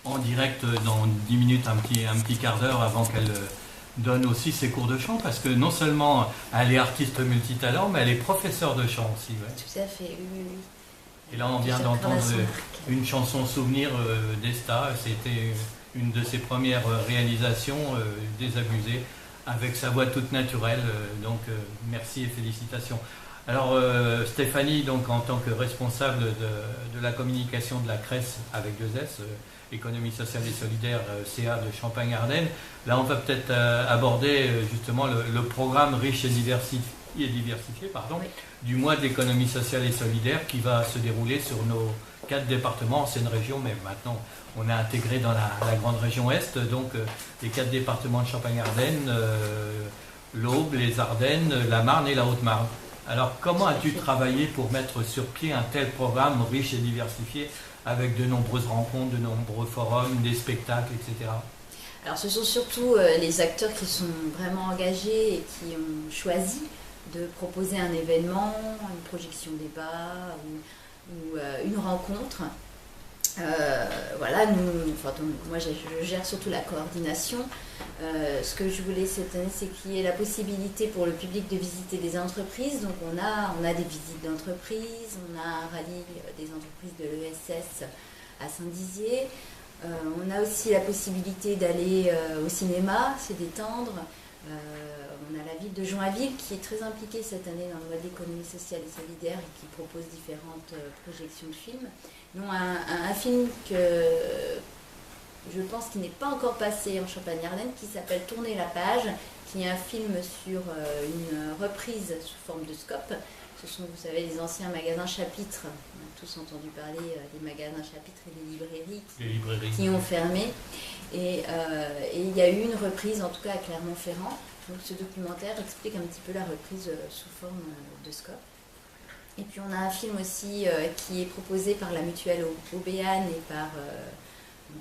en direct dans 10 minutes, un petit quart d'heure avant qu'elle donne aussi ses cours de chant, parce que non seulement elle est artiste multitalent, mais elle est professeure de chant aussi. Ouais. Tout à fait, oui, oui, oui. Et là, on vient d'entendre une chanson souvenir d'Esta. C'était une de ses premières réalisations, Désabusée, avec sa voix toute naturelle. Donc, merci et félicitations. Alors, Stéphanie, donc, en tant que responsable de la communication de la CRES avec 2S, Économie sociale et solidaire, CA de Champagne-Ardenne, là, on va peut-être aborder justement le programme riche et diversifié, Oui. du mois d'économie sociale et solidaire qui va se dérouler sur nos 4 départements, ancienne région, mais maintenant on est intégré dans la grande région Est, donc les 4 départements de Champagne-Ardenne, l'Aube, les Ardennes, la Marne et la Haute-Marne. Alors comment as-tu travaillé pour mettre sur pied un tel programme riche et diversifié avec de nombreuses rencontres, de nombreux forums, des spectacles, etc. Alors ce sont surtout les acteurs qui sont vraiment engagés et qui ont choisi de proposer un événement, une projection débat ou une rencontre. Voilà, moi je gère surtout la coordination. Ce que je voulais cette année, c'est qu'il y ait la possibilité pour le public de visiter des entreprises. Donc on a des visites d'entreprises, on a un rallye des entreprises de l'ESS à Saint-Dizier. On a aussi la possibilité d'aller au cinéma, se détendre. On a la ville de Joinville qui est très impliquée cette année dans le mois d'économie sociale et solidaire et qui propose différentes projections de films. Nous, un film que je pense qu'il n'est pas encore passé en Champagne-Ardenne qui s'appelle Tourner la page, qui est un film sur une reprise sous forme de scope. Ce sont, vous savez, les anciens magasins chapitres. On a tous entendu parler des magasins chapitres et des librairies qui ont fermé. Et il y a eu une reprise, en tout cas à Clermont-Ferrand. Donc ce documentaire explique un petit peu la reprise sous forme de scope. Et puis on a un film aussi qui est proposé par la mutuelle Aubéane et par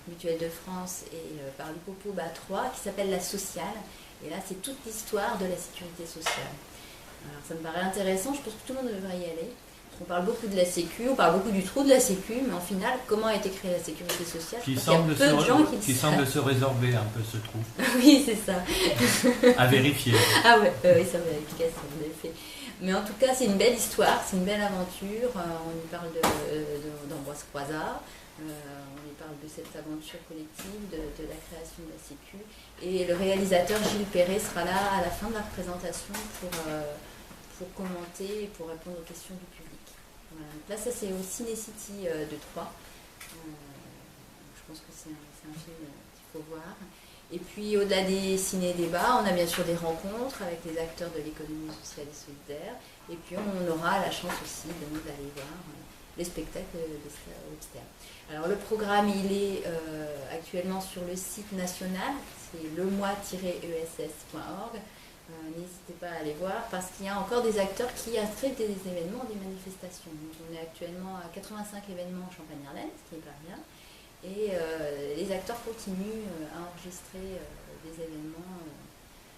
Mutuelle de France et par l'Hippopo 3 qui s'appelle La Sociale. Et là c'est toute l'histoire de la sécurité sociale. Alors ça me paraît intéressant, je pense que tout le monde devrait y aller. On parle beaucoup de la Sécu, on parle beaucoup du trou de la Sécu, mais en final, comment a été créée la sécurité sociale? Qui semble se résorber un peu ce trou. Oui, c'est ça. À vérifier. Ah ouais, oui, ça va être efficace, en effet. Mais en tout cas, c'est une belle histoire, c'est une belle aventure. On y parle d'Ambroise Croizat, on y parle de cette aventure collective, de la création de la Sécu. Et le réalisateur Gilles Perret sera là à la fin de la représentation pour commenter et pour répondre aux questions du public. Voilà. Donc là, ça c'est au Ciné-City de Troyes. Je pense que c'est un film qu'il faut voir. Et puis au-delà des ciné-débats, on a bien sûr des rencontres avec les acteurs de l'économie sociale et solidaire. Et puis on aura la chance aussi d'aller voir les spectacles externes. Alors le programme, il est actuellement sur le site national, c'est lemois-ess.org. N'hésitez pas à aller voir parce qu'il y a encore des acteurs qui inscrivent des événements, des manifestations. Donc, on est actuellement à 85 événements en Champagne-Ardenne, ce qui n'est pas rien. Et les acteurs continuent à enregistrer des événements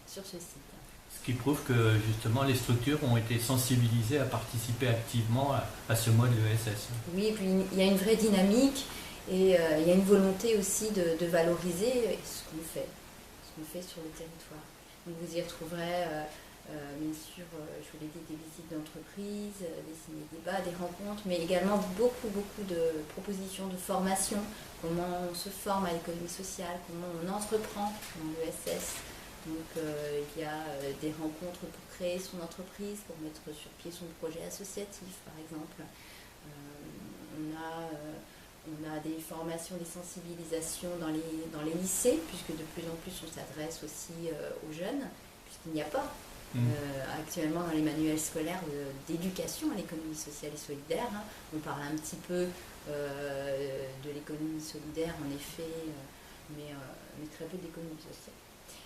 sur ce site. Ce qui prouve que justement les structures ont été sensibilisées à participer activement à ce mois de l'ESS. Oui, et puis il y a une vraie dynamique et il y a une volonté aussi de valoriser ce qu'on fait sur le territoire. Donc vous y retrouverez bien sûr, je vous l'ai dit, des visites d'entreprise, des ciné-débats, des rencontres, mais également beaucoup de propositions de formation, comment on se forme à l'économie sociale, comment on entreprend dans l'ESS. Donc il y a des rencontres pour créer son entreprise, pour mettre sur pied son projet associatif par exemple. On a des formations, des sensibilisations dans les lycées, puisque de plus en plus on s'adresse aussi aux jeunes, puisqu'il n'y a pas actuellement dans les manuels scolaires d'éducation à l'économie sociale et solidaire. On parle un petit peu de l'économie solidaire en effet, mais très peu d'économie sociale.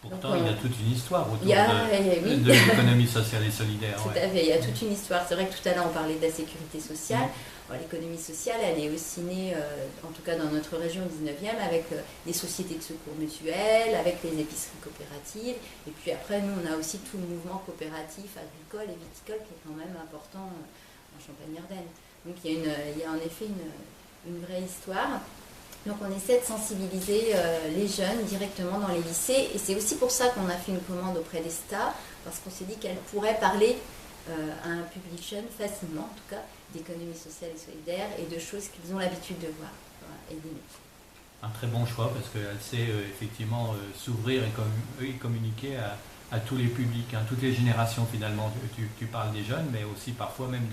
Pourtant, il y a toute une histoire autour de l'économie sociale et solidaire. Tout à fait, il y a toute une histoire. C'est vrai que tout à l'heure, on parlait de la sécurité sociale. L'économie sociale, elle est aussi née, en tout cas dans notre région 19e, avec des sociétés de secours mutuels, avec les épiceries coopératives. Et puis après, nous, on a aussi tout le mouvement coopératif, agricole et viticole qui est quand même important en Champagne-Ardenne. Donc il y a en effet une vraie histoire. Donc on essaie de sensibiliser les jeunes directement dans les lycées, et c'est aussi pour ça qu'on a fait une commande auprès d'ESTA, parce qu'on s'est dit qu'elle pourrait parler à un public jeune facilement, en tout cas, d'économie sociale et solidaire et de choses qu'ils ont l'habitude de voir et d'aimer. Un très bon choix parce qu'elle sait effectivement s'ouvrir et communiquer à tous les publics, toutes les générations finalement. Tu parles des jeunes, mais aussi parfois même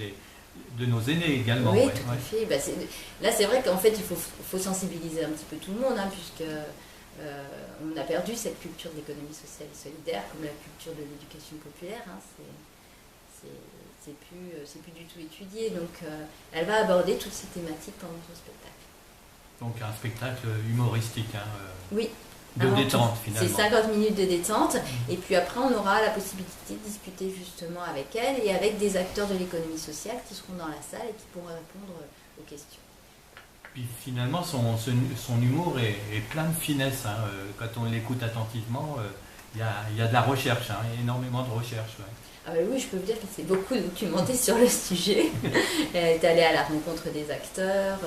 de nos aînés également. Oui, tout à fait. Là, c'est vrai qu'en fait, il faut sensibiliser un petit peu tout le monde, puisque on a perdu cette culture d'économie sociale et solidaire, comme la culture de l'éducation populaire. C'est plus du tout étudié. Donc, elle va aborder toutes ces thématiques pendant son spectacle. Donc, un spectacle humoristique. Oui. De détente finalement. C'est 50 minutes de détente, et puis après on aura la possibilité de discuter justement avec elle et avec des acteurs de l'économie sociale qui seront dans la salle et qui pourront répondre aux questions. Puis finalement son humour est plein de finesse. Quand on l'écoute attentivement, il y a de la recherche, énormément de recherche. Ouais. Ah ben oui, je peux vous dire qu'elle s'est beaucoup documentée sur le sujet. Elle est allée à la rencontre des acteurs.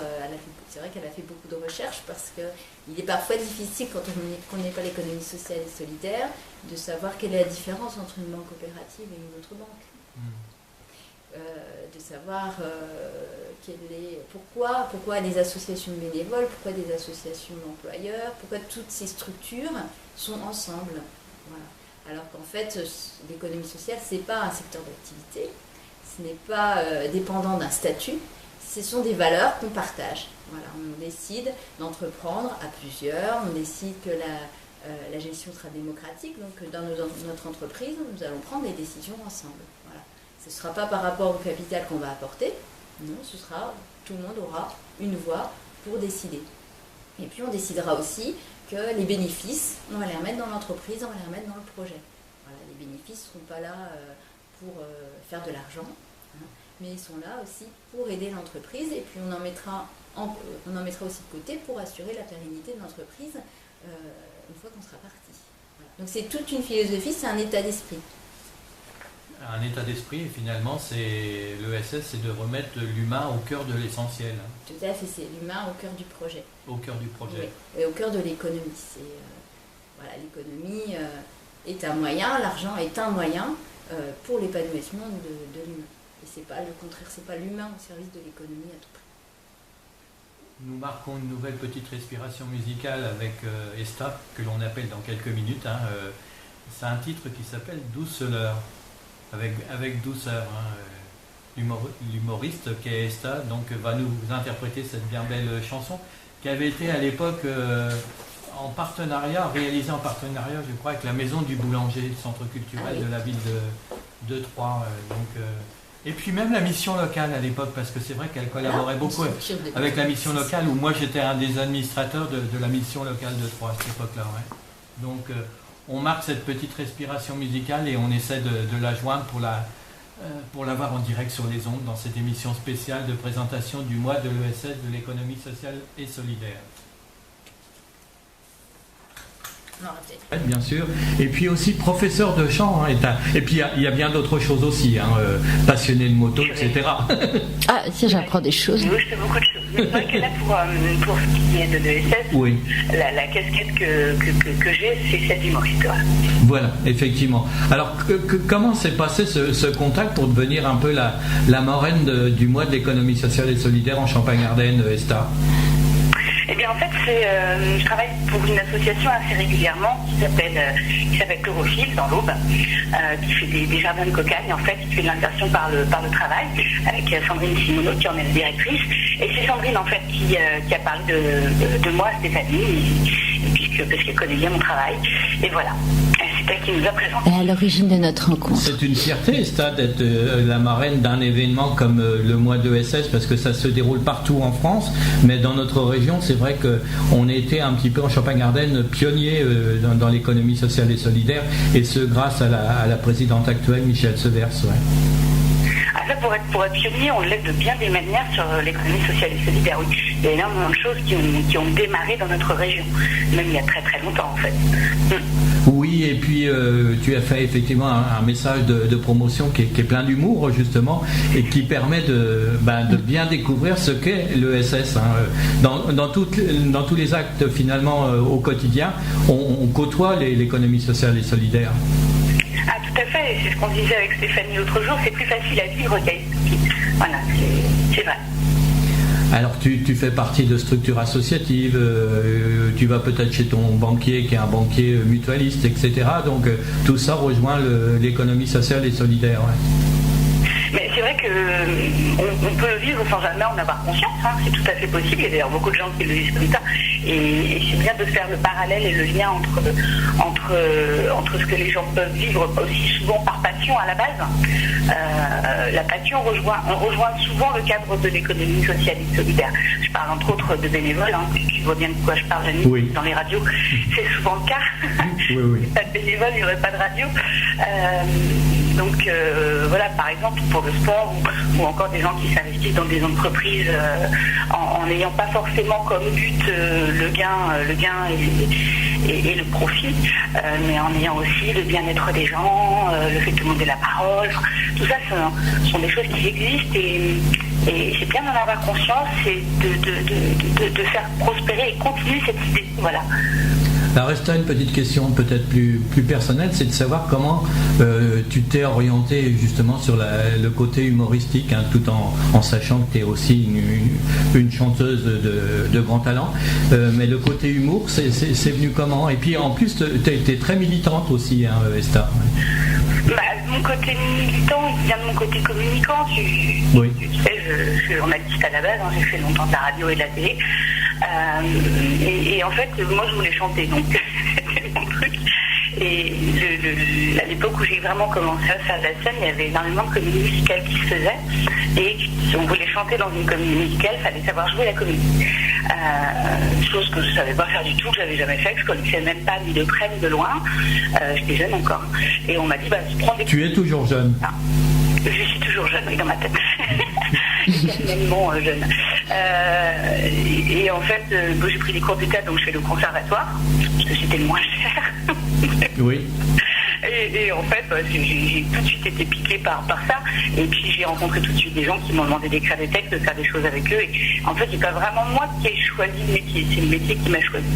C'est vrai qu'elle a fait beaucoup de recherches parce qu'il est parfois difficile, quand on ne connaît pas l'économie sociale et solidaire, de savoir quelle est la différence entre une banque coopérative et une autre banque. De savoir pourquoi des associations bénévoles, pourquoi des associations d'employeurs, pourquoi toutes ces structures sont ensemble. Voilà. Alors qu'en fait, l'économie sociale, ce n'est pas un secteur d'activité, ce n'est pas dépendant d'un statut, ce sont des valeurs qu'on partage. Voilà, on décide d'entreprendre à plusieurs, on décide que la gestion sera démocratique, donc dans notre entreprise, nous allons prendre des décisions ensemble. Voilà. Ce ne sera pas par rapport au capital qu'on va apporter, non, tout le monde aura une voix pour décider. Et puis on décidera aussi que les bénéfices, on va les remettre dans l'entreprise, on va les remettre dans le projet. Voilà, les bénéfices ne seront pas là pour faire de l'argent, mais ils sont là aussi pour aider l'entreprise, et puis on en mettra aussi de côté pour assurer la pérennité de l'entreprise une fois qu'on sera parti. Voilà. Donc c'est toute une philosophie, c'est un état d'esprit. Un état d'esprit, et finalement, l'ESS, c'est de remettre l'humain au cœur de l'essentiel. Tout à fait, c'est l'humain au cœur du projet. Au cœur du projet. Oui, et au cœur de l'économie. L'économie est un moyen, l'argent est un moyen pour l'épanouissement de l'humain. Et c'est pas le contraire, c'est pas l'humain au service de l'économie à tout prix. Nous marquons une nouvelle petite respiration musicale avec Esta, que l'on appelle dans quelques minutes. C'est un titre qui s'appelle Douceur. Avec douceur. L'humoriste qui est Esta va nous interpréter cette bien belle chanson qui avait été à l'époque réalisée en partenariat, je crois, avec la Maison du Boulanger, le centre culturel de la ville de Troyes. Et puis même la mission locale à l'époque, parce que c'est vrai qu'elle collaborait beaucoup avec la mission locale, où moi j'étais un des administrateurs de la mission locale de Troyes à cette époque-là. Ouais. Donc on marque cette petite respiration musicale et on essaie de la joindre pour l'avoir en direct sur les ondes dans cette émission spéciale de présentation du mois de l'ESS, de l'économie sociale et solidaire. Bien sûr, et puis aussi professeur de chant, et puis il y a bien d'autres choses aussi, passionné de moto, etc. Ah, si, j'apprends des choses. Oui, je fais beaucoup de choses. C'est vrai que là, pour ce qui est de l'ESS, oui. la casquette que j'ai, c'est celle d'humoriste. Voilà, effectivement. Alors, comment s'est passé ce contact pour devenir un peu la marraine du mois de l'économie sociale et solidaire en Champagne-Ardenne, Esta ? Eh bien, en fait, je travaille pour une association assez régulièrement qui s'appelle Chlorophylle, dans l'Aube, qui fait des jardins de cocagne, en fait, qui fait de l'insertion par le travail, avec Sandrine Simoneau, qui en est la directrice. Et c'est Sandrine, en fait, qui a parlé de moi à Stéphanie, parce qu'elle connaît bien mon travail. Et voilà. C'est elle qui nous a présenté. Et à l'origine de notre rencontre. C'est une fierté, Esta, d'être la marraine d'un événement comme le mois de l'ESS, parce que ça se déroule partout en France, mais dans notre région, c'est vrai qu'on a été un petit peu en Champagne-Ardenne pionnier dans l'économie sociale et solidaire, et ce grâce à la présidente actuelle, Michèle Severs. Ouais. Là, pour être pionnier, on l'aide de bien des manières sur l'économie sociale et solidaire. Oui. Il y a énormément de choses qui ont démarré dans notre région, même il y a très très longtemps en fait. Oui, et puis tu as fait effectivement un message de promotion qui est plein d'humour justement et qui permet de bien découvrir ce qu'est l'ESS. Dans tous les actes finalement au quotidien, on côtoie l'économie sociale et solidaire. Ah tout à fait, c'est ce qu'on disait avec Stéphanie l'autre jour, c'est plus facile à vivre qu'à expliquer. Voilà, c'est vrai. Alors tu fais partie de structures associatives, tu vas peut-être chez ton banquier qui est un banquier mutualiste, etc. Donc tout ça rejoint l'économie sociale et solidaire. Ouais. Mais c'est vrai qu'on peut le vivre sans jamais en avoir conscience, c'est tout à fait possible, il y a d'ailleurs beaucoup de gens qui le vivent comme ça, et c'est bien de faire le parallèle et le lien entre ce que les gens peuvent vivre aussi souvent par passion à la base. La passion rejoint souvent le cadre de l'économie sociale et solidaire. Je parle entre autres de bénévoles, tu vois bien de quoi je parle oui. Dans les radios, c'est souvent le cas. Oui. Pas de bénévoles, il n'y aurait pas de radio. Donc voilà, par exemple pour le sport ou encore des gens qui s'investissent dans des entreprises en n'ayant pas forcément comme but le gain et le profit, mais en ayant aussi le bien-être des gens, le fait de demander la parole. Tout ça sont des choses qui existent et c'est bien d'en avoir conscience et de faire prospérer et continuer cette idée. Voilà. Alors, reste une petite question peut-être plus personnelle, c'est de savoir comment tu t'es orienté justement sur le côté humoristique, tout en sachant que tu es aussi une chanteuse de grand talent. Mais le côté humour, c'est venu comment? Et puis en plus, tu es très militante aussi, Esther. Mon côté militant, il vient de mon côté communicant. Oui. Tu sais, je suis journaliste à la base, j'ai fait longtemps de la radio et de la télé. Et en fait, moi je voulais chanter, donc c'était mon truc. Et à l'époque où j'ai vraiment commencé à faire de la scène, il y avait énormément de comédies musicales qui se faisaient. Et si on voulait chanter dans une comédie musicale, il fallait savoir jouer la comédie. Chose que je ne savais pas faire du tout, que je n'avais jamais fait, que je ne connaissais même pas ni de près ni de loin. J'étais jeune encore. Et on m'a dit, prends des... Tu es toujours jeune. Je suis toujours jeune, oui, dans ma tête. Éternellement jeune. Et en fait, j'ai pris des cours de théâtre, donc je fais le conservatoire, parce que c'était le moins cher. Oui. Et en fait, j'ai tout de suite été piquée par ça. Et puis j'ai rencontré tout de suite des gens qui m'ont demandé d'écrire des textes, de faire des choses avec eux. Et en fait, c'est pas vraiment moi qui ai choisi le métier, c'est le métier qui m'a choisi.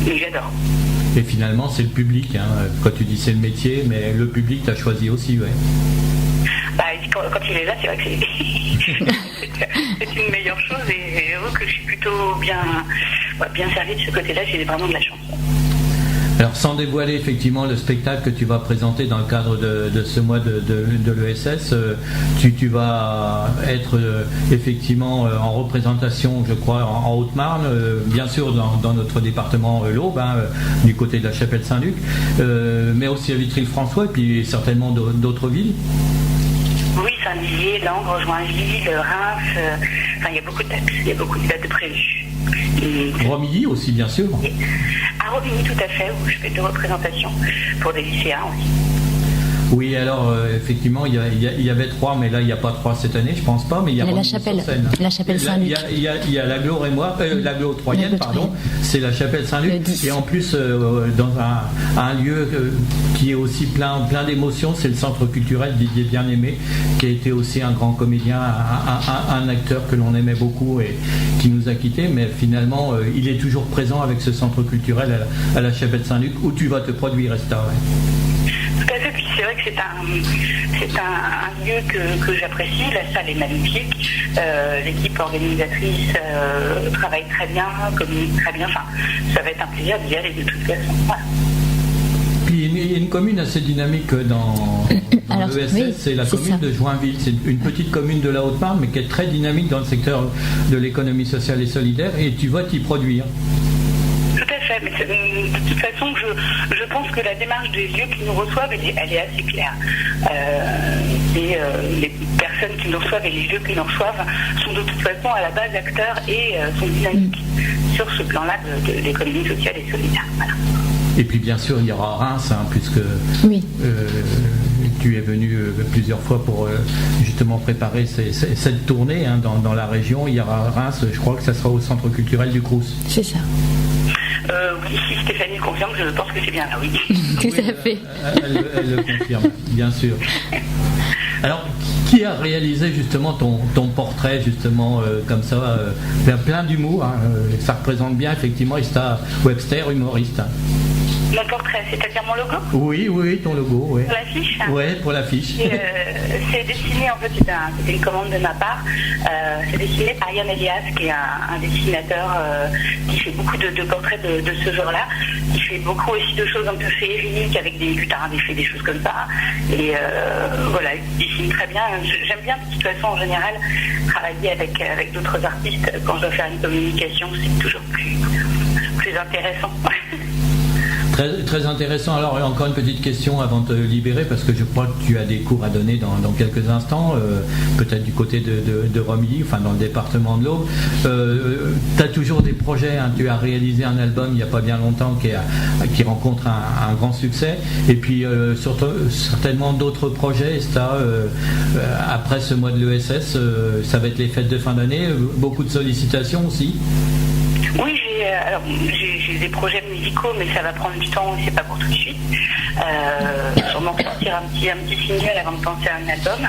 Et j'adore. Et finalement, c'est le public. Quand tu dis c'est le métier, mais le public t'a choisi aussi, ouais. Quand il est là, c'est vrai que c'est une meilleure chose. Et j'avoue que je suis plutôt bien servie de ce côté-là. J'ai vraiment de la chance. Alors, sans dévoiler effectivement le spectacle que tu vas présenter dans le cadre de ce mois de l'ESS, tu vas être effectivement en représentation, je crois, en Haute-Marne, bien sûr dans notre département l'Aube, du côté de la Chapelle Saint-Luc, mais aussi à Vitry-le-François et puis certainement d'autres villes. Oui, Saint-Dizier, Langres, Joinville, Reims, il y a beaucoup de dates, de prévues. Romilly aussi, bien sûr. À Romilly, tout à fait, où je fais 2 représentations pour des lycéens aussi. Oui, alors effectivement, il y avait 3, mais là il n'y a pas 3 cette année, je pense pas, mais il y a la chapelle Saint-Luc. Il y a l'agglo rémois, l'agglo troyenne, pardon, c'est la chapelle Saint-Luc, et en plus dans un lieu qui est aussi plein d'émotions, c'est le centre culturel Didier Bien-Aimé, qui a été aussi un grand comédien, un acteur que l'on aimait beaucoup et qui nous a quittés, mais finalement il est toujours présent avec ce centre culturel à la chapelle Saint-Luc, où tu vas te produire, Esther. Ouais. Tout à fait, puis c'est vrai que c'est un lieu que j'apprécie, la salle est magnifique, l'équipe organisatrice travaille très bien, communique très bien, ça va être un plaisir d'y aller de toute façon. Voilà. Puis il y a une commune assez dynamique dans l'ESS, oui, c'est la commune de Joinville, c'est une petite commune de la Haute-Marne, mais qui est très dynamique dans le secteur de l'économie sociale et solidaire, et tu vas t'y produire. Tout à fait, mais de toute façon, je pense que la démarche des lieux qui nous reçoivent, elle est assez claire. Les personnes qui nous reçoivent et les lieux qui nous reçoivent sont de toute façon à la base acteurs et sont dynamiques sur ce plan-là de l'économie sociale et solidaire. Voilà. Et puis bien sûr, il y aura Reims, puisque oui. tu es venu plusieurs fois pour justement préparer cette tournée dans la région. Il y aura Reims, je crois que ça sera au centre culturel du Crous. C'est ça. Oui, si Stéphanie confirme, je pense que c'est bien là, oui. Tout à fait. Elle le confirme, bien sûr. Alors, qui a réalisé justement ton portrait, justement, comme ça, plein d'humour, hein, ça représente bien, effectivement, Ista Webster, humoriste. Mon portrait, c'est-à-dire mon logo ? Oui, ton logo, oui. Pour l'affiche ? Oui, pour l'affiche. C'est dessiné, en fait, c'était une commande de ma part. C'est dessiné par Yann Elias, qui est un dessinateur qui fait beaucoup de portraits de ce genre-là, qui fait beaucoup aussi de choses un peu féeriques, avec des lutins, des choses comme ça. Et voilà, il dessine très bien. J'aime bien, de toute façon, en général, travailler avec d'autres artistes. Quand je dois faire une communication, c'est toujours plus intéressant. Très, très intéressant. Alors, encore une petite question avant de te libérer, parce que je crois que tu as des cours à donner dans quelques instants, peut-être du côté de Romilly, enfin dans le département de l'Aube. Tu as toujours des projets, hein. Tu as réalisé un album il n'y a pas bien longtemps qui rencontre un grand succès, et puis certainement d'autres projets. Après ce mois de l'ESS, ça va être les fêtes de fin d'année, beaucoup de sollicitations aussi. Oui, j'ai des projets musicaux, mais ça va prendre du temps, c'est pas pour tout de suite. Sûrement sortir un petit single avant de penser à un album,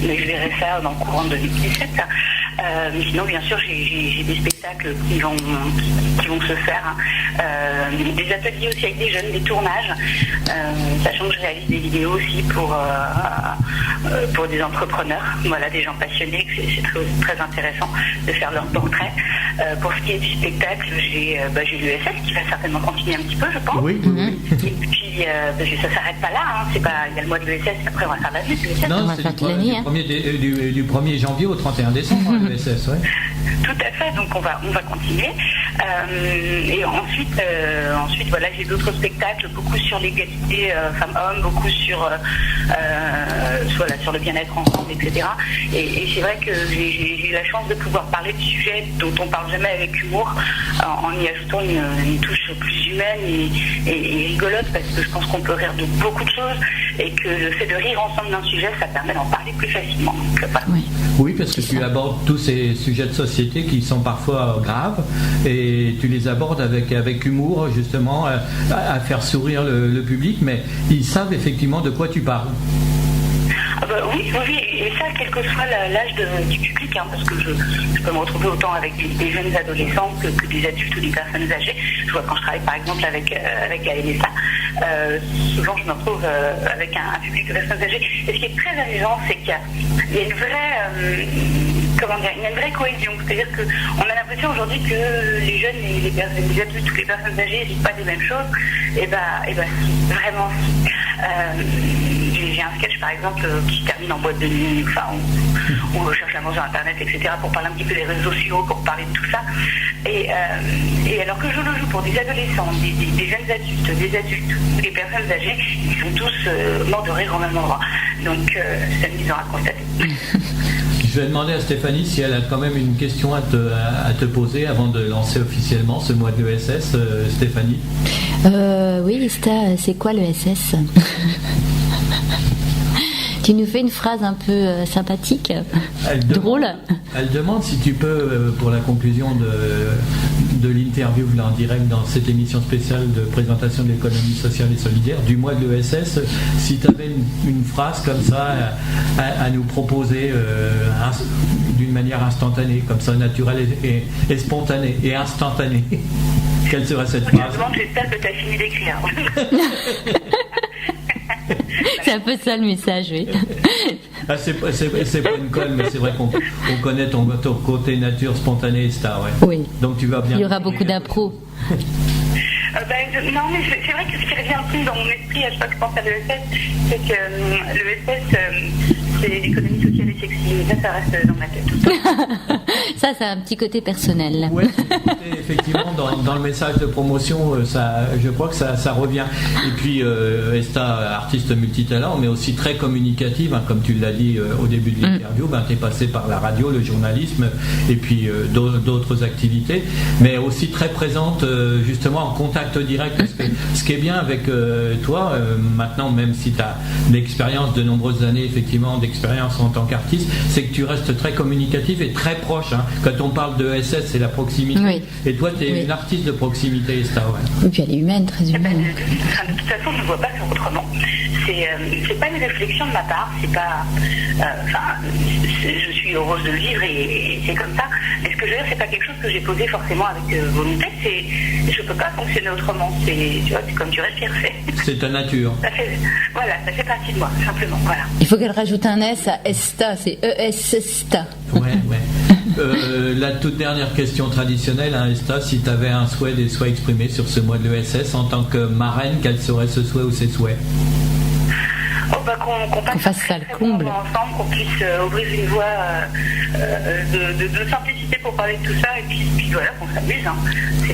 mais je verrai ça dans le courant de 2017. Mais sinon, bien sûr, j'ai des spectacles qui vont se faire. Des ateliers aussi avec des jeunes, des tournages, sachant que je réalise des vidéos aussi pour des entrepreneurs, voilà, des gens passionnés, que c'est très intéressant de faire leur portrait. Pour ce qui est du spectacle, j'ai l'ESS qui va certainement continuer un petit peu, je pense. Oui. Et puis, ça s'arrête pas là, hein. Il y a le mois de l'ESS, après on va faire la vie de l'ESS. Non, c'est du 1er janvier au 31 décembre, l'ESS, oui. Tout à fait, donc on va continuer. Et ensuite, voilà, j'ai d'autres spectacles, beaucoup sur l'égalité femmes-hommes, beaucoup sur le bien-être ensemble, etc. Et c'est vrai que j'ai la chance de pouvoir parler de sujets dont on parle jamais avec humour, en y ajoutant une touche plus humaine et rigolote, parce que je pense qu'on peut rire de beaucoup de choses, et que le fait de rire ensemble d'un sujet, ça permet d'en parler plus facilement. Donc, voilà. Oui, parce que tu abordes tous ces sujets de société qui sont parfois graves, et tu les abordes avec humour, justement, à faire sourire le public, mais ils savent effectivement de quoi tu parles. Oui, et ça, quel que soit l'âge du public, hein, parce que je peux me retrouver autant avec des jeunes adolescents que des adultes ou des personnes âgées. Je vois quand je travaille par exemple avec ANSA, souvent je me retrouve avec un public de personnes âgées. Et ce qui est très amusant, c'est qu'il y a une vraie cohésion. C'est-à-dire qu'on a l'impression aujourd'hui que les jeunes, les adultes ou les personnes âgées ne disent pas les mêmes choses. Et vraiment, j'ai un sketch par exemple qui se termine en boîte de nuit, où on cherche à manger sur internet, etc., pour parler un petit peu des réseaux sociaux, pour parler de tout ça. Et alors que je le joue pour des adolescents, des jeunes adultes, des adultes ou des personnes âgées, ils sont tous morts de rire au même endroit. Donc c'est amusant à constater. Je vais demander à Stéphanie si elle a quand même une question à te poser avant de lancer officiellement ce mois de l'ESS. Stéphanie. Oui, Lista, c'est quoi l'ESS? Tu nous fais une phrase un peu sympathique, drôle. Elle demande si tu peux, pour la conclusion de l'interview en direct dans cette émission spéciale de présentation de l'économie sociale et solidaire du mois de l'ESS, si tu avais une phrase comme ça à nous proposer d'une manière instantanée, comme ça, naturelle et spontanée et instantanée. Quelle serait cette phrase? J'espère que tu as fini d'écrire. C'est un peu ça le message, oui. Ah, c'est pas une colle, mais c'est vrai qu'on connaît ton côté nature spontanée et star, ouais. Oui. Donc tu vas bien. Il y aura beaucoup d'impro. Non, mais c'est vrai que ce qui revient plus dans mon esprit à chaque fois que je pense à l'ESS, c'est que l'ESS, c'est l'économie sociale et sexy, mais ça reste dans ma tête. Ça, c'est un petit côté personnel. Oui, effectivement, dans le message de promotion, je crois que ça revient. Et puis, Esta, artiste multitalent, mais aussi très communicative, hein, comme tu l'as dit au début de l'interview, tu es passé par la radio, le journalisme, et puis d'autres activités, mais aussi très présente, justement, en contact direct. Parce que ce qui est bien avec toi, maintenant, même si tu as l'expérience de nombreuses années, effectivement, d'expérience en tant qu'artiste, c'est que tu restes très communicatif et très proche. Hein. Quand on parle de SS, c'est la proximité. Oui. Et toi, tu es une artiste de proximité, Esta. Ouais. Et puis elle est humaine, très humaine. De toute façon, je ne vois pas ça autrement. C'est pas une réflexion de ma part. C'est pas. Je suis heureuse de le vivre et c'est comme ça. Mais ce que je veux dire, c'est pas quelque chose que j'ai posé forcément avec volonté. Je peux pas fonctionner autrement. Tu vois, c'est comme tu respires. C'est ta nature. Ça fait partie de moi, simplement. Voilà. Il faut qu'elle rajoute un S à Esta, c'est ES-STA. Ouais. La toute dernière question traditionnelle, hein, Esta, si tu avais un souhait, des souhaits exprimés sur ce mois de l'ESS en tant que marraine, quel serait ce souhait ou ces souhaits? Qu'on fasse ça le comble ensemble, qu'on puisse ouvrir une voie de simplicité pour parler de tout ça et puis voilà, qu'on s'amuse. Hein. C'est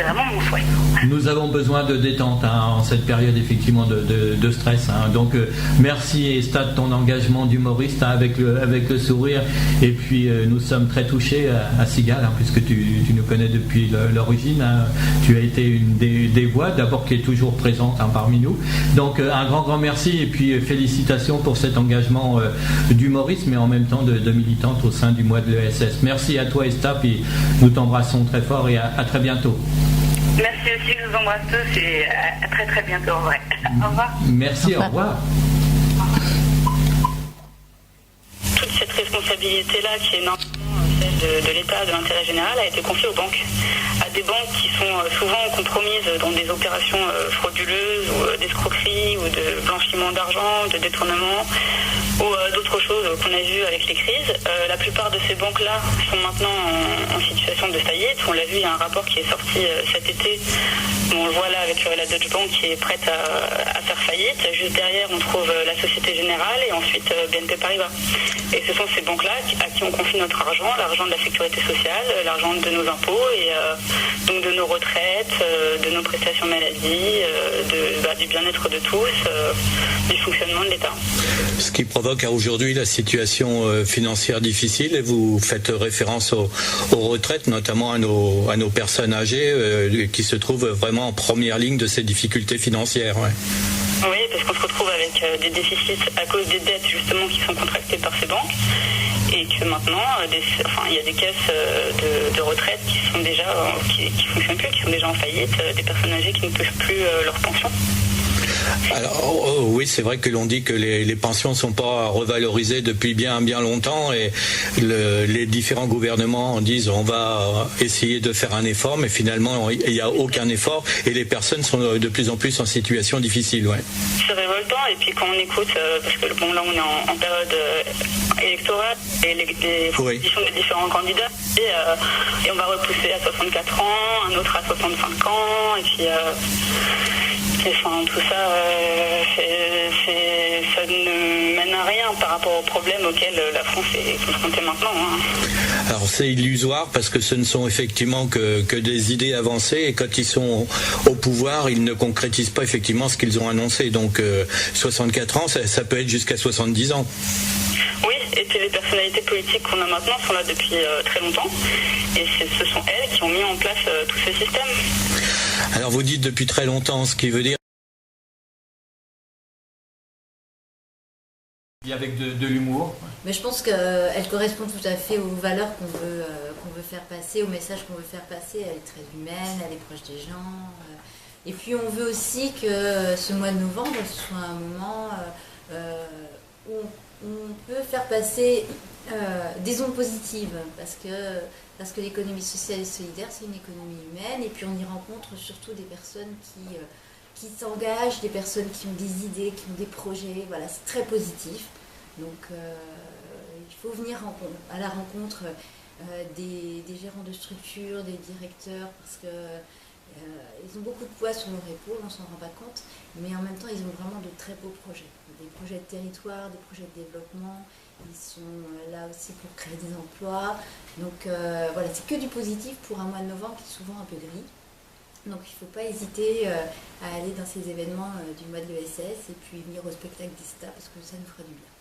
vraiment mon souhait. Nous avons besoin de détente en cette période effectivement de stress. Hein. Donc merci Esta de ton engagement d'humoriste avec le sourire. Et puis nous sommes très touchés à Cigale, hein, puisque tu nous connais depuis l'origine. Hein. Tu as été une des voix d'abord qui est toujours présente parmi nous. Donc un grand merci. Et puis félicitations pour cet engagement d'humoriste, mais en même temps de militante au sein du mois de l'ESS. Merci à toi Esta, puis nous t'embrassons très fort et à très bientôt. Merci aussi, je vous embrasse tous et à très très bientôt en vrai. Au revoir. Merci, au revoir. Toute cette responsabilité-là qui est normalement celle de l'État, de l'intérêt général, a été confiée aux banques. À des banques qui sont souvent compromises dans des opérations frauduleuses ou d'escroquerie ou de blanchiment d'argent, de détournement ou d'autres choses qu'on a vues avec les crises. La plupart de ces banques-là sont maintenant en situation de faillite. On l'a vu, il y a un rapport qui est sorti cet été. On le voit là avec la Deutsche Bank qui est prête à faire faillite. Juste derrière, on trouve la Société Générale et ensuite BNP Paribas. Et ce sont ces banques-là à qui on confie notre argent, l'argent de la sécurité sociale, l'argent de nos impôts et donc de nos retraites, de nos prestations maladie, du bien-être de tous, du fonctionnement de l'État. Ce qui provoque aujourd'hui la situation financière difficile, et vous faites référence aux retraites, notamment à nos personnes âgées qui se trouvent vraiment en première ligne de ces difficultés financières. Ouais. Oui, parce qu'on se retrouve avec des déficits à cause des dettes justement qui sont contractées par ces banques et que maintenant il y a des caisses de retraite qui sont déjà qui fonctionnent plus, qui sont déjà en faillite, des personnes âgées qui ne peuvent plus leur pension. Alors oui, c'est vrai que l'on dit que les pensions ne sont pas revalorisées depuis bien longtemps et les différents gouvernements disent on va essayer de faire un effort, mais finalement il n'y a aucun effort et les personnes sont de plus en plus en situation difficile. Ouais. C'est révoltant et puis quand on écoute, parce que là on est en période électorale et les propositions des différents candidats et on va repousser à 64 ans, un autre à 65 ans et puis... Enfin, tout ça, ça ne mène à rien par rapport aux problèmes auxquels la France est confrontée maintenant. Hein. Alors c'est illusoire parce que ce ne sont effectivement que des idées avancées et quand ils sont au pouvoir, ils ne concrétisent pas effectivement ce qu'ils ont annoncé. Donc 64 ans, ça peut être jusqu'à 70 ans. Oui, et puis les personnalités politiques qu'on a maintenant sont là depuis très longtemps et ce sont elles qui ont mis en place tout ce système. Alors vous dites depuis très longtemps, ce qui veut dire avec de l'humour. Mais je pense qu'elle correspond tout à fait aux valeurs qu'on veut faire passer, au message qu'on veut faire passer. Elle est très humaine, elle est proche des gens. Et puis on veut aussi que ce mois de novembre soit un moment où on peut faire passer des ondes positives parce que l'économie sociale et solidaire, c'est une économie humaine. Et puis on y rencontre surtout des personnes qui s'engagent, des personnes qui ont des idées, qui ont des projets. Voilà, c'est très positif. Donc il faut venir à la rencontre des gérants de structures, des directeurs, parce Ils ont beaucoup de poids sur leur épaule, on s'en rend pas compte, mais en même temps, ils ont vraiment de très beaux projets. Des projets de territoire, des projets de développement. Ils sont là aussi pour créer des emplois. Donc voilà, c'est que du positif pour un mois de novembre qui est souvent un peu gris. Donc il ne faut pas hésiter à aller dans ces événements du mois de l'ESS et puis venir au spectacle d'ISTA parce que ça nous fera du bien.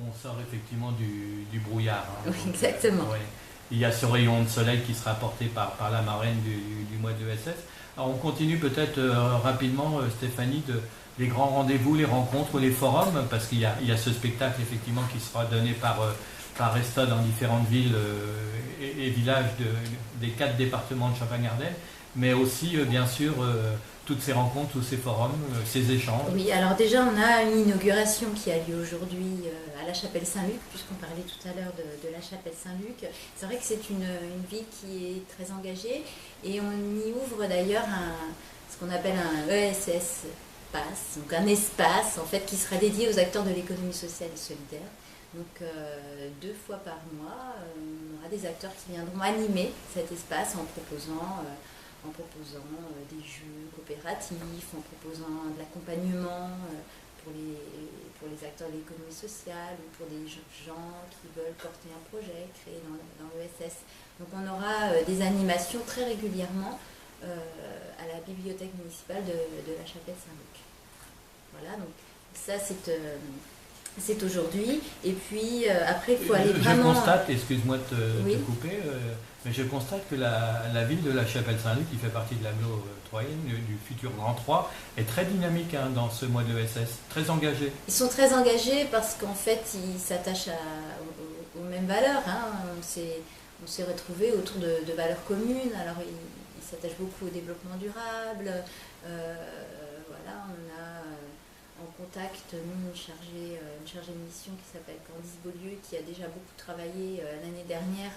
On sort effectivement du brouillard. Oui, exactement. Ouais. Il y a ce rayon de soleil qui sera apporté par la marraine du mois de l'ESS. Alors on continue peut-être rapidement, Stéphanie, les grands rendez-vous, les rencontres, les forums, parce qu'il y a ce spectacle effectivement qui sera donné par ESTA dans différentes villes et villages des 4 départements de Champagne-Ardenne, mais aussi bien sûr toutes ces rencontres, tous ces forums, ces échanges. Oui, alors déjà on a une inauguration qui a lieu aujourd'hui à la Chapelle Saint-Luc, puisqu'on parlait tout à l'heure de la Chapelle Saint-Luc. C'est vrai que c'est une ville qui est très engagée et on y ouvre d'ailleurs ce qu'on appelle un ESS Pass, donc un espace en fait qui sera dédié aux acteurs de l'économie sociale et solidaire. Donc 2 fois par mois, on aura des acteurs qui viendront animer cet espace en proposant des jeux coopératifs, en proposant de l'accompagnement pour les acteurs de l'économie sociale ou pour des gens qui veulent porter un projet créé dans l'ESS. Donc on aura des animations très régulièrement à la bibliothèque municipale de la Chapelle Saint-Luc. Voilà, donc ça c'est aujourd'hui. Et puis après il faut aller vraiment... Je constate, excuse-moi de te couper, mais je constate que la ville de la Chapelle Saint-Luc, qui fait partie de l'agglo troyenne, du futur Grand 3, est très dynamique dans ce mois de l'ESS, très engagée. Ils sont très engagés parce qu'en fait ils s'attachent aux mêmes valeurs. On s'est retrouvés autour de valeurs communes. Alors ils s'attachent beaucoup au développement durable. Voilà, on a en contact nous une chargée de mission qui s'appelle Candice Beaulieu, qui a déjà beaucoup travaillé l'année dernière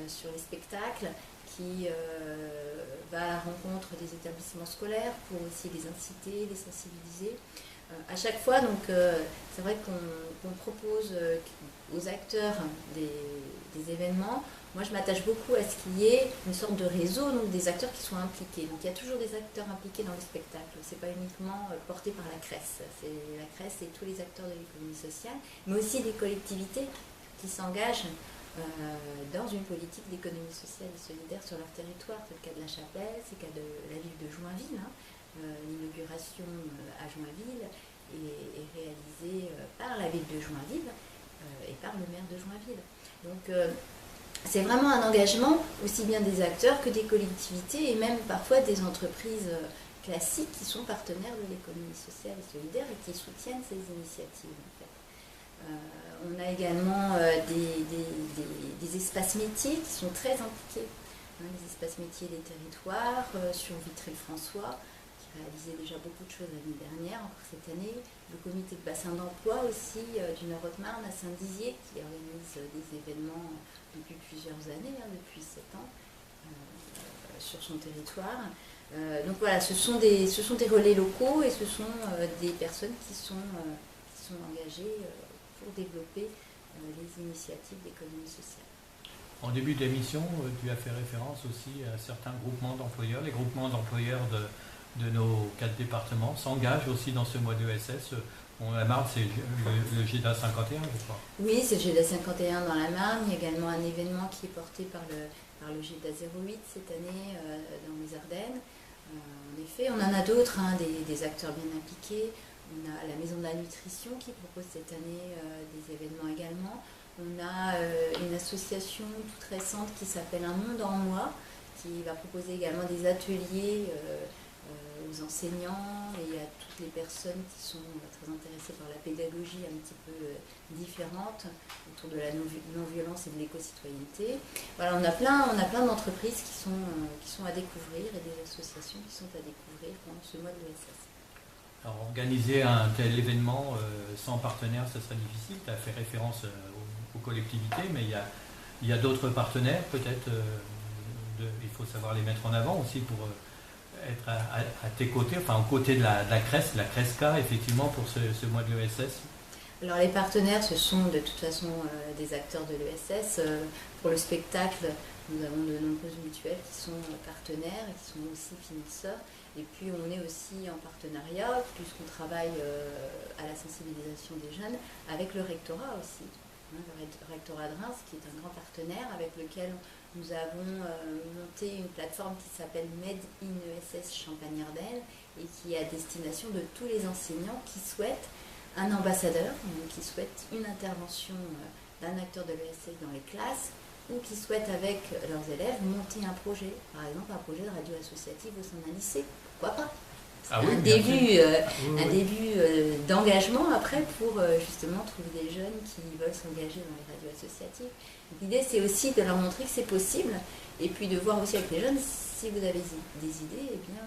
sur les spectacles, qui va à la rencontre des établissements scolaires pour aussi les inciter, les sensibiliser. À chaque fois, donc, c'est vrai qu'on propose aux acteurs des événements. Moi, je m'attache beaucoup à ce qu'il y ait une sorte de réseau, donc des acteurs qui soient impliqués. Donc, il y a toujours des acteurs impliqués dans les spectacles. C'est pas uniquement porté par la CRES. C'est la CRES et tous les acteurs de l'économie sociale, mais aussi des collectivités qui s'engagent dans une politique d'économie sociale et solidaire sur leur territoire. C'est le cas de la Chapelle, c'est le cas de la ville de Joinville. L'inauguration à Joinville est réalisée par la ville de Joinville et par le maire de Joinville. Donc c'est vraiment un engagement aussi bien des acteurs que des collectivités et même parfois des entreprises classiques qui sont partenaires de l'économie sociale et solidaire et qui soutiennent ces initiatives en fait. On a également des espaces métiers qui sont très impliqués. Les espaces métiers des territoires sur Vitry-François qui réalisait déjà beaucoup de choses l'année dernière, encore cette année. Le comité de bassin d'emploi aussi du Nord-Haute-Marne à Saint-Dizier qui organise des événements depuis plusieurs années, depuis 7 ans, sur son territoire. Donc voilà, ce sont des relais locaux et ce sont des personnes qui sont engagées pour développer les initiatives d'économie sociale. En début d'émission, tu as fait référence aussi à certains groupements d'employeurs. Les groupements d'employeurs de nos 4 départements s'engagent aussi dans ce mois de ESS. La Marne, c'est le GEDA 51, je crois. Oui, c'est le GEDA 51 dans la Marne. Il y a également un événement qui est porté par le GEDA 08 cette année dans les Ardennes. En effet, on en a d'autres, des acteurs bien impliqués. On a la Maison de la Nutrition qui propose cette année des événements également. On a une association toute récente qui s'appelle Un Monde en Moi, qui va proposer également des ateliers aux enseignants et à toutes les personnes qui sont très intéressées par la pédagogie un petit peu différente autour de la non-violence et de l'éco-citoyenneté. Voilà, on a plein d'entreprises qui sont à découvrir et des associations qui sont à découvrir pendant ce mois de l'ESS. Alors, organiser un tel événement sans partenaire, ça serait difficile. Tu as fait référence aux collectivités, mais il y a d'autres partenaires, peut-être. Il faut savoir les mettre en avant aussi pour être à tes côtés, enfin aux côtés de la CRES, la CRESCA, effectivement, pour ce mois de l'ESS. Alors les partenaires, ce sont de toute façon des acteurs de l'ESS. Pour le spectacle, nous avons de nombreuses mutuelles qui sont partenaires et qui sont aussi financeurs. Et puis on est aussi en partenariat, puisqu'on travaille à la sensibilisation des jeunes, avec le rectorat aussi. Le rectorat de Reims, qui est un grand partenaire avec lequel nous avons monté une plateforme qui s'appelle Made in ESS Champagne-Ardenne et qui est à destination de tous les enseignants qui souhaitent un ambassadeur, qui souhaitent une intervention d'un acteur de l'ESS dans les classes ou qui souhaitent avec leurs élèves monter un projet, par exemple un projet de radio associative au sein d'un lycée. Pourquoi pas? Un début d'engagement après pour justement trouver des jeunes qui veulent s'engager dans les radios associatives. L'idée c'est aussi de leur montrer que c'est possible et puis de voir aussi avec les jeunes si vous avez des idées, eh bien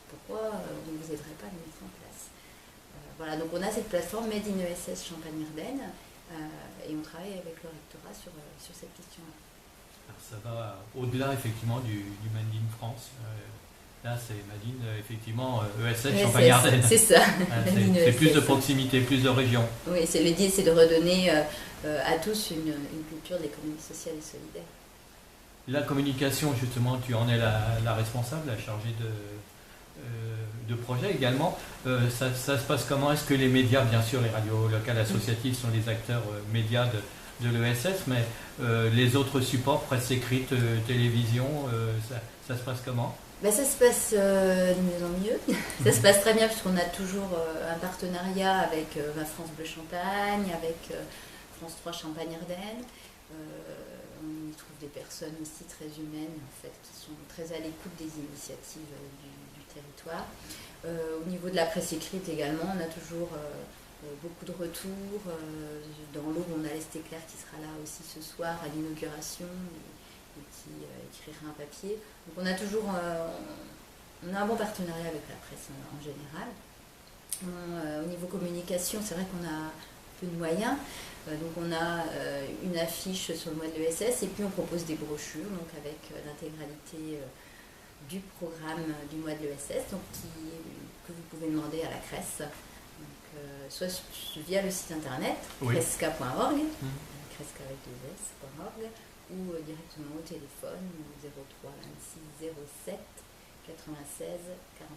pourquoi on ne vous aiderait pas à les mettre en place. Voilà, donc on a cette plateforme Made in ESS Champagne-Ardenne et on travaille avec le rectorat sur cette question-là. Alors ça va au-delà effectivement du Made in France. Là, c'est Made in, effectivement, ESS Champagne-Ardenne. C'est ça. C'est plus de proximité, plus de région. Oui, l'idée, c'est de redonner à tous une culture d'économie sociale et solidaire. La communication, justement, tu en es la responsable, la chargée de projet également. Ça se passe comment? Est-ce que les médias, bien sûr, les radios locales associatives sont les acteurs médias de l'ESS, mais les autres supports, presse écrite, télévision, ça se passe comment? Ça se passe de mieux en mieux. Ça se passe très bien puisqu'on a toujours un partenariat avec France Bleu Champagne, avec France 3 Champagne-Ardenne. On y trouve des personnes aussi très humaines en fait, qui sont très à l'écoute des initiatives du territoire. Au niveau de la presse écrite également, on a toujours beaucoup de retours. Dans l'Aube, on a l'Est Éclair qui sera là aussi ce soir à l'inauguration. Et qui écrira un papier. Donc on a toujours on a un bon partenariat avec la presse en général. Au niveau communication, c'est vrai qu'on a peu de moyens. Donc on a une affiche sur le mois de l'ESS et puis on propose des brochures donc avec l'intégralité du programme du mois de l'ESS que vous pouvez demander à la Cresse. Donc, soit via le site internet cresca.org, cresca avec 2s.org, ou directement au téléphone 03 26 07 96 43.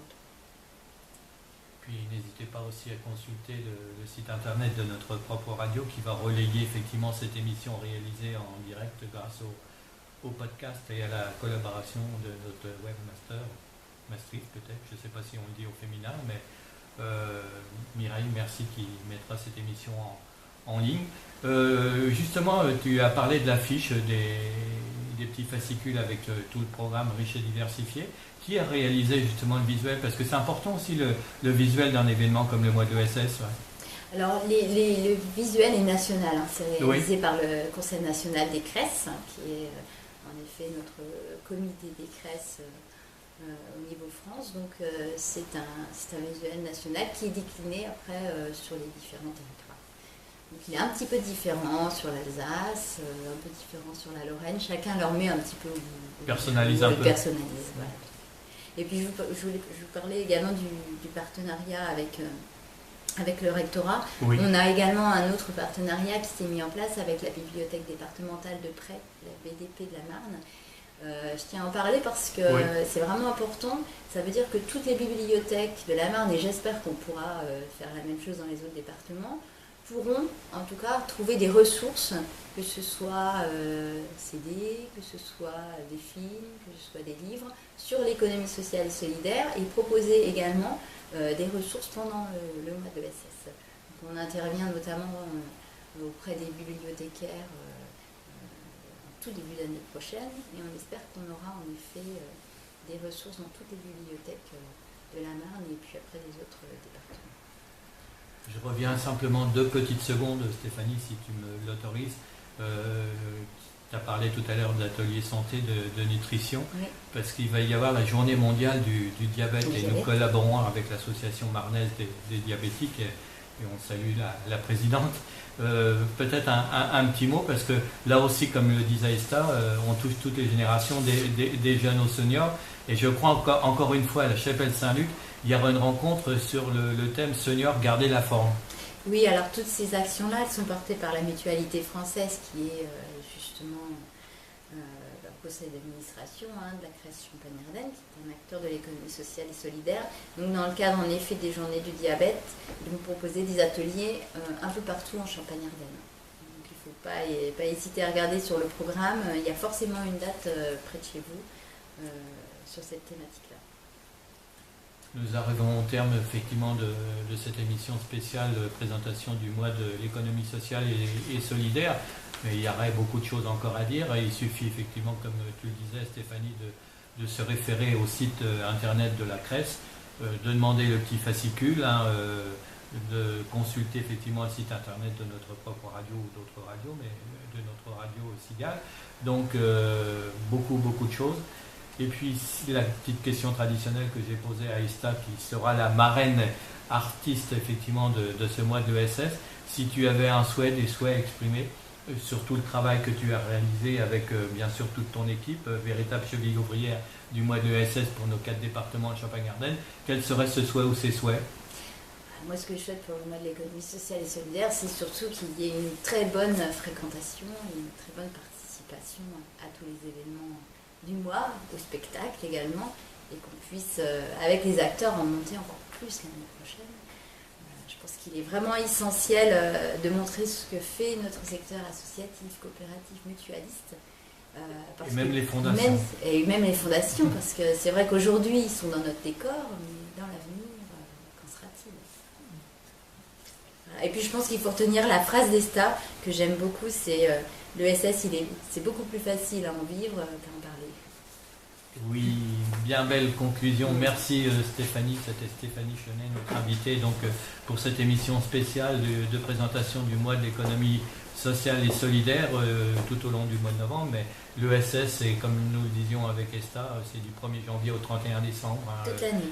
Puis n'hésitez pas aussi à consulter le site internet de notre propre radio qui va relayer effectivement cette émission réalisée en direct grâce au podcast et à la collaboration de notre webmaster, Maastricht peut-être, je ne sais pas si on le dit au féminin, mais Mireille, merci, qui mettra cette émission en ligne. Justement, tu as parlé de l'affiche des petits fascicules avec tout le programme riche et diversifié. Qui a réalisé justement le visuel? Parce que c'est important aussi le visuel d'un événement comme le mois de l'ESS. Ouais. Alors, le visuel est national. C'est réalisé par le Conseil national des Cresses, qui est en effet notre comité des Cresses au niveau France. Donc, c'est un visuel national qui est décliné après sur les différents territoires. Donc il est un petit peu différent sur l'Alsace, un peu différent sur la Lorraine. Chacun leur met un petit peu personnalise un peu. Personnalise, voilà. Et puis je vous parlais également du partenariat avec le rectorat. Oui. On a également un autre partenariat qui s'est mis en place avec la bibliothèque départementale de Près, la BDP de la Marne. Je tiens à en parler parce que c'est vraiment important. Ça veut dire que toutes les bibliothèques de la Marne, et j'espère qu'on pourra faire la même chose dans les autres départements, pourront en tout cas trouver des ressources, que ce soit CD, que ce soit des films, que ce soit des livres, sur l'économie sociale et solidaire, et proposer également des ressources pendant le mois de l'ESS. On intervient notamment auprès des bibliothécaires en tout début d'année prochaine, et on espère qu'on aura en effet des ressources dans toutes les bibliothèques de la Marne et puis après des autres départements. Je reviens simplement 2 petites secondes, Stéphanie, si tu me l'autorises. Tu as parlé tout à l'heure de l'atelier santé de nutrition, parce qu'il va y avoir la journée mondiale du diabète, et nous collaborons avec l'association marnaise des diabétiques, et on salue la présidente. Peut-être un petit mot, parce que là aussi, comme le disait Esther, on touche toutes les générations, des jeunes aux seniors, et je crois encore une fois à la Chapelle Saint-Luc, il y aura une rencontre sur le thème senior, garder la forme. Oui, alors toutes ces actions-là, elles sont portées par la Mutualité française, qui est justement le conseil d'administration de la Crèche Champagne-Ardenne, qui est un acteur de l'économie sociale et solidaire. Donc dans le cadre en effet des journées du diabète, ils vont proposer des ateliers un peu partout en Champagne-Ardenne. Donc il ne faut pas hésiter à regarder sur le programme, il y a forcément une date près de chez vous sur cette thématique-là. Nous arrivons au terme effectivement de cette émission spéciale de présentation du mois de l'économie sociale et solidaire. Mais il y aurait beaucoup de choses encore à dire. Il suffit effectivement, comme tu le disais Stéphanie, de se référer au site internet de la CRES, de demander le petit fascicule, de consulter effectivement le site internet de notre propre radio ou d'autres radios, mais de notre radio Cigale. Donc beaucoup de choses. Et puis la petite question traditionnelle que j'ai posée à Esta, qui sera la marraine artiste effectivement de ce mois de l'ESS, si tu avais des souhaits exprimés sur tout le travail que tu as réalisé avec bien sûr toute ton équipe, véritable cheville ouvrière du mois de l'ESS pour nos 4 départements de Champagne-Ardenne, quel serait ce souhait ou ces souhaits? Moi, ce que je souhaite pour le mois de l'économie sociale et solidaire, c'est surtout qu'il y ait une très bonne fréquentation et une très bonne participation à tous les événements du mois, au spectacle également, et qu'on puisse, avec les acteurs, en monter encore plus l'année prochaine. Je pense qu'il est vraiment essentiel de montrer ce que fait notre secteur associatif, coopératif, mutualiste. Et même les fondations. Même les fondations, parce que c'est vrai qu'aujourd'hui, ils sont dans notre décor, mais dans l'avenir, qu'en sera-t-il? Et puis je pense qu'il faut retenir la phrase d'Esta, que j'aime beaucoup, c'est l'ESS, c'est beaucoup plus facile à en vivre qu'à en parler. Oui, bien belle conclusion. Merci Stéphanie, c'était Stéphanie Chenet, notre invitée donc, pour cette émission spéciale de présentation du mois de l'économie sociale et solidaire tout au long du mois de novembre. Mais l'ESS, et comme nous le disions avec Esta, c'est du 1er janvier au 31 décembre. Toute l'année.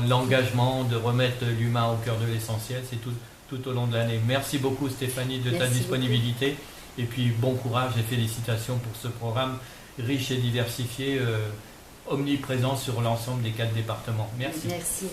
L'engagement de remettre l'humain au cœur de l'essentiel, c'est tout au long de l'année. Merci beaucoup Stéphanie de ta disponibilité. Beaucoup. Et puis bon courage et félicitations pour ce programme riche et diversifié, omniprésent sur l'ensemble des 4 départements. Merci. Merci.